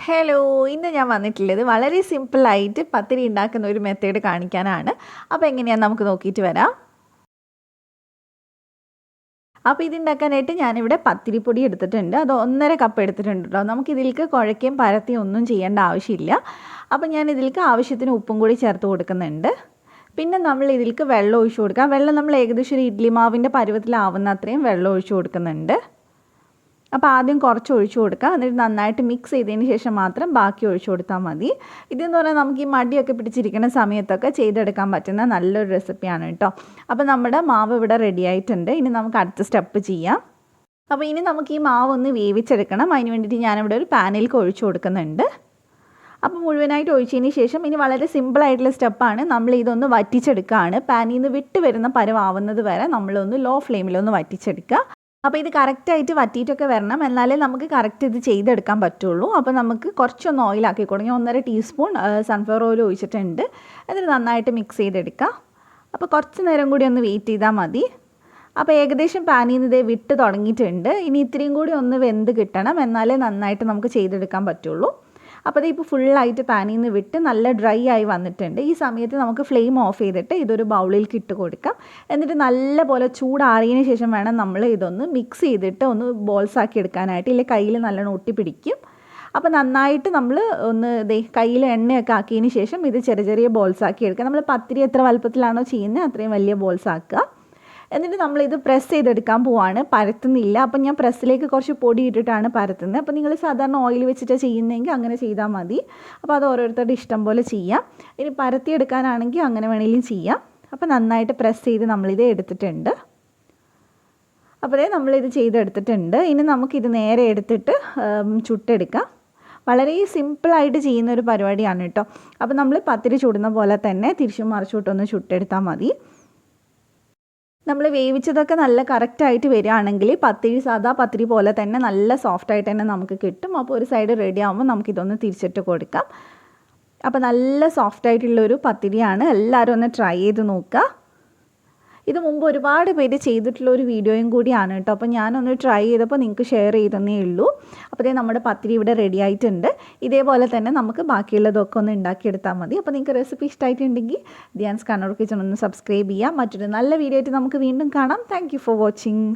Hello, ഇന്ന് ഞാൻ വന്നിട്ടുള്ളത് വളരെ സിമ്പിളായിട്ട് പത്തിരി ഉണ്ടാക്കുന്ന ഒരു മെത്തേഡ് കാണിക്കാനാണ്. അപ്പോൾ എങ്ങനെയാണെന്ന് നമുക്ക് നോക്കിയിട്ട് വരാം. അപ്പോൾ ഇതുണ്ടാക്കാനായിട്ട് ഞാനിവിടെ പത്തിരിപ്പൊടി എടുത്തിട്ടുണ്ട്. അത് 1.5 കപ്പ് എടുത്തിട്ടുണ്ട് കേട്ടോ. നമുക്കിതിലേക്ക് കുഴയ്ക്കുകയും പരത്തിയും ഒന്നും ചെയ്യേണ്ട ആവശ്യമില്ല. അപ്പോൾ ഞാൻ ഇതിലേക്ക് ആവശ്യത്തിന് ഉപ്പും കൂടി ചേർത്ത് കൊടുക്കുന്നുണ്ട്. പിന്നെ നമ്മൾ ഇതിലേക്ക് വെള്ളം ഒഴിച്ച് കൊടുക്കാം. വെള്ളം നമ്മൾ ഏകദേശം ഒരു ഇഡ്ഡലി മാവിൻ്റെ പരുവത്തിലാവുന്ന അത്രയും വെള്ളം ഒഴിച്ച് കൊടുക്കുന്നുണ്ട്. അപ്പോൾ ആദ്യം കുറച്ച് ഒഴിച്ചു കൊടുക്കുക, എന്നിട്ട് നന്നായിട്ട് മിക്സ് ചെയ്തതിന് ശേഷം മാത്രം ബാക്കി ഒഴിച്ചു കൊടുത്താൽ മതി. ഇതെന്ന് പറഞ്ഞാൽ നമുക്ക് ഈ മടിയൊക്കെ പിടിച്ചിരിക്കുന്ന സമയത്തൊക്കെ ചെയ്തെടുക്കാൻ പറ്റുന്ന നല്ലൊരു റെസിപ്പിയാണ് കേട്ടോ. അപ്പോൾ നമ്മുടെ മാവ് ഇവിടെ റെഡി ആയിട്ടുണ്ട്. ഇനി നമുക്ക് അടുത്ത സ്റ്റെപ്പ് ചെയ്യാം. അപ്പോൾ ഇനി നമുക്ക് ഈ മാവ് ഒന്ന് വേവിച്ചെടുക്കണം. അതിന് വേണ്ടിയിട്ട് ഞാനിവിടെ ഒരു പാനിലേക്ക് ഒഴിച്ചു കൊടുക്കുന്നുണ്ട്. അപ്പോൾ മുഴുവനായിട്ട് ഒഴിച്ചതിന് ശേഷം ഇനി വളരെ സിമ്പിളായിട്ടുള്ള സ്റ്റെപ്പാണ്. നമ്മൾ ഇതൊന്ന് വറ്റിച്ചെടുക്കുകയാണ്. പാനിൽ നിന്ന് വിട്ട് വരുന്ന പരുവാവുന്നത് വരെ നമ്മളൊന്ന് ലോ ഫ്ലെയിമിലൊന്ന് വറ്റിച്ചെടുക്കുക. അപ്പോൾ ഇത് കറക്റ്റായിട്ട് വറ്റിയിട്ടൊക്കെ വരണം, എന്നാലേ നമുക്ക് കറക്റ്റ് ഇത് ചെയ്തെടുക്കാൻ പറ്റുള്ളൂ. അപ്പോൾ നമുക്ക് കുറച്ചൊന്ന് ഓയിലാക്കി കൊടുക്കുക. 1.5 ടീസ്പൂൺ സൺഫ്ലവർ ഓയിൽ ഒഴിച്ചിട്ടുണ്ട്. എന്നിട്ട് നന്നായിട്ട് മിക്സ് ചെയ്തെടുക്കുക. അപ്പോൾ കുറച്ച് നേരം കൂടി ഒന്ന് വെയിറ്റ് ചെയ്താൽ മതി. അപ്പോൾ ഏകദേശം പാനിൽ നിന്ന് ഇതേ വിട്ട് തുടങ്ങിയിട്ടുണ്ട്. ഇനി ഇത്രയും കൂടി ഒന്ന് വെന്ത് കിട്ടണം, എന്നാലേ നന്നായിട്ട് നമുക്ക് ചെയ്തെടുക്കാൻ പറ്റുള്ളൂ. അപ്പോൾ ഇത് ഇപ്പോൾ ഫുള്ളായിട്ട് പാനിൽ നിന്ന് വിട്ട് നല്ല ഡ്രൈ ആയി വന്നിട്ടുണ്ട്. ഈ സമയത്ത് നമുക്ക് ഫ്ലെയിം ഓഫ് ചെയ്തിട്ട് ഇതൊരു ബൗളിലേക്ക് ഇട്ട് കൊടുക്കാം. എന്നിട്ട് നല്ലപോലെ ചൂടാറിയതിന് ശേഷം വേണം നമ്മൾ ഇതൊന്ന് മിക്സ് ചെയ്തിട്ട് ഒന്ന് ബോൾസ് ആക്കി എടുക്കാനായിട്ട്. ഇല്ലെങ്കിൽ കയ്യിൽ നല്ലോണം ഒട്ടിപ്പിടിക്കും. അപ്പോൾ നന്നായിട്ട് നമ്മൾ ഒന്ന് കയ്യിൽ എണ്ണയൊക്കെ ആക്കിയതിന് ശേഷം ഇത് ചെറിയ ചെറിയ ബോൾസ് ആക്കി എടുക്കുക. നമ്മൾ പത്തിരി എത്ര വലുപ്പത്തിലാണോ ചെയ്യുന്നത് അത്രയും വലിയ ബോൾസ് ആക്കുക. എന്നിട്ട് നമ്മളിത് പ്രസ് ചെയ്തെടുക്കാൻ പോവാണ്, പരത്തുന്നില്ല. അപ്പം ഞാൻ പ്രസ്സിലേക്ക് കുറച്ച് പൊടി ഇട്ടിട്ടാണ് പരത്തുന്നത്. അപ്പോൾ നിങ്ങൾ സാധാരണ ഓയിൽ വെച്ചിട്ട് ചെയ്യുന്നതെങ്കിൽ അങ്ങനെ ചെയ്താൽ മതി. അപ്പോൾ അത് ഓരോരുത്തരുടെ ഇഷ്ടം പോലെ ചെയ്യാം. ഇനി പരത്തിയെടുക്കാനാണെങ്കിൽ അങ്ങനെ വേണമെങ്കിലും ചെയ്യാം. അപ്പോൾ നന്നായിട്ട് പ്രസ് ചെയ്ത് നമ്മളിത് എടുത്തിട്ടുണ്ട്. അപ്പോൾ നമ്മളിത് ചെയ്തെടുത്തിട്ടുണ്ട്. ഇനി നമുക്കിത് നേരെ എടുത്തിട്ട് ചുട്ടെടുക്കാം. വളരെ സിമ്പിളായിട്ട് ചെയ്യുന്നൊരു പരിപാടിയാണ് കേട്ടോ. അപ്പോൾ നമ്മൾ പത്തിരി ചുടുന്ന പോലെ തന്നെ തിരിച്ചും മറിച്ചുവിട്ടൊന്ന് ചുട്ടെടുത്താൽ മതി. നമ്മൾ വേവിച്ചതൊക്കെ നല്ല കറക്റ്റായിട്ട് വരികയാണെങ്കിൽ പത്തിരി സാധാ പത്തിരി പോലെ തന്നെ നല്ല സോഫ്റ്റായിട്ട് തന്നെ നമുക്ക് കിട്ടും. അപ്പോൾ ഒരു സൈഡ് റെഡി ആകുമ്പോൾ നമുക്കിതൊന്ന് തിരിച്ചിട്ട് കൊടുക്കാം. അപ്പോൾ നല്ല സോഫ്റ്റായിട്ടുള്ളൊരു പത്തിരിയാണ്. എല്ലാവരും ഒന്ന് ട്രൈ ചെയ്ത് നോക്കുക. ഇത് മുമ്പ് ഒരുപാട് പേര് ചെയ്തിട്ടുള്ള ഒരു വീഡിയോയും കൂടിയാണ് കേട്ടോ. അപ്പോൾ ഞാനൊന്ന് ട്രൈ ചെയ്തപ്പോൾ നിങ്ങൾക്ക് ഷെയർ ചെയ്തെന്നേ ഉള്ളൂ. അപ്പോൾ നമ്മുടെ പത്തിരി ഇവിടെ റെഡി ആയിട്ടുണ്ട്. ഇതേപോലെ തന്നെ നമുക്ക് ബാക്കിയുള്ളതൊക്കെ ഒന്ന് ഉണ്ടാക്കിയെടുത്താൽ മതി. അപ്പോൾ നിങ്ങൾക്ക് റെസിപ്പി ഇഷ്ടമായിട്ടുണ്ടെങ്കിൽ ധ്യാൻസ് കണ്ണൂർ കിച്ചൺ ഒന്ന് സബ്സ്ക്രൈബ് ചെയ്യുക. മറ്റൊരു നല്ല വീഡിയോ ആയിട്ട് നമുക്ക് വീണ്ടും കാണാം. Thank you for watching.